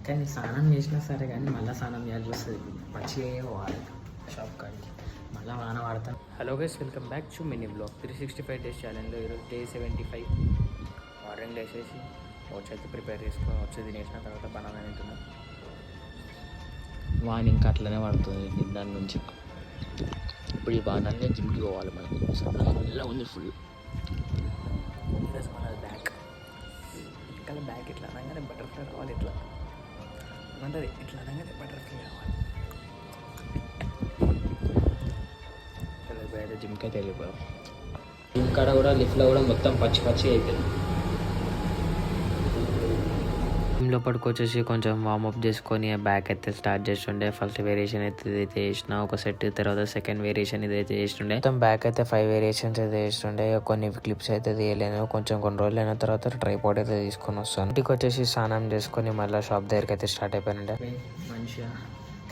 కానీ స్నానం చేసినా సరే కానీ మళ్ళీ స్నానం చేయాల్సి వస్తుంది. మంచిగా పోవాలి షాప్ కాడికి, మళ్ళీ వాన వాడతాను. Hello guys, welcome back to mini blog 365 days ఛాలెంజ్లో ఈరోజు డే 75. మార్నింగ్ లేచేసి వచ్చి ప్రిపేర్ చేసుకొని వచ్చి తినేసిన తర్వాత బనానా తింటున్నాను. వాన ఇంకా అట్లనే పడుతుంది దాని నుంచి. ఇప్పుడు ఈ వానాన్ని జిమ్కి పోవాలి మనకు. అలా ఉంది ఫుల్. ప్లస్ మన బ్యాక్ ఇంకా బ్యాక్ ఇట్లా అనగానే బటర్ఫ్లై రావాలి. ఇట్లా ఏమంటుంది, ఇట్లా అనగానే బటర్ఫ్లై రావాలి. అయితే జిమ్కి అయితే వెళ్ళిపోయాం. జిమ్ కాడ కూడా లిఫ్ట్లో కూడా మొత్తం పచ్చి పచ్చి అయిపోయింది. జిమ్లో పడుకొచ్చేసి కొంచెం వార్మప్ చేసుకొని బ్యాక్ అయితే స్టార్ట్ చేస్తుండే. ఫస్ట్ వేరియేషన్ అయితే ఇదైతే చేసిన ఒక సెట్, తర్వాత సెకండ్ వేరియేషన్ ఇదైతే చేస్తుండే. మొత్తం బ్యాక్ అయితే 5 వేరియేషన్స్ అయితే చేస్తుండే. కొన్ని క్లిప్స్ అయితే తీయలేను. కొన్ని రోజులు అయిన తర్వాత ట్రైపాడ్ అయితే తీసుకొని వస్తాను. ఇంటికి వచ్చేసి స్నానం చేసుకొని మళ్ళీ షాప్ దగ్గరికి అయితే స్టార్ట్ అయిపోయినండే మంచిగా.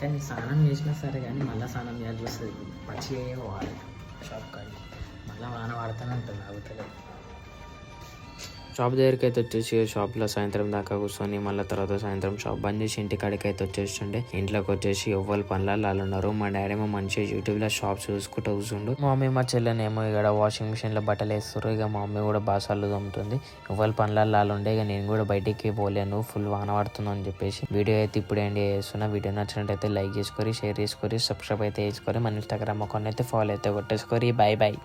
కానీ స్నానం చేసినా సరే కానీ మళ్ళీ స్నానం చేయాల్సి వస్తుంది. పచ్చిగా పోవాలి షాప్ కాడికి, మళ్ళీ వాన వాడతానే ఉంటుంది. ఆగుతలేదు. షాప్ దగ్గరికి అయితే వచ్చేసి షాప్లో సాయంత్రం దాకా కూర్చొని మళ్ళీ తర్వాత సాయంత్రం షాప్ బంద్ చేసి ఇంటికాడికి అయితే వచ్చేస్తుండే. ఇంట్లోకి వచ్చేసి ఎవ్వరు పనులలో వాళ్ళు ఉన్నారు. మా డాడీ ఏమో మంచిగా యూట్యూబ్లో షాప్ చూసుకుంటూ కూర్చుండు. మా మమ్మీ మా చెల్లెనేమో ఇక్కడ వాషింగ్ మిషన్లో బట్టలు వేస్తారు. ఇక మా మమ్మీ కూడా బాసాలు తోముతుంది. ఎవ్వరు పనులలో వాళ్ళు ఉండే. ఇక నేను కూడా బయటికి పోలేను, ఫుల్ వాన పడుతుంది అని చెప్పేసి వీడియో అయితే ఇప్పుడు ఎండ్ చేస్తున్నా. వీడియో నచ్చినట్టయితే లైక్ చేసుకొని, షేర్ చేసుకొని, సబ్స్క్రైబ్ అయితే చేసుకొని, మన ఇన్స్టాగ్రామ్ అకౌంట్ అయితే ఫాలో అయితే కొట్టేసుకొని. Bye bye.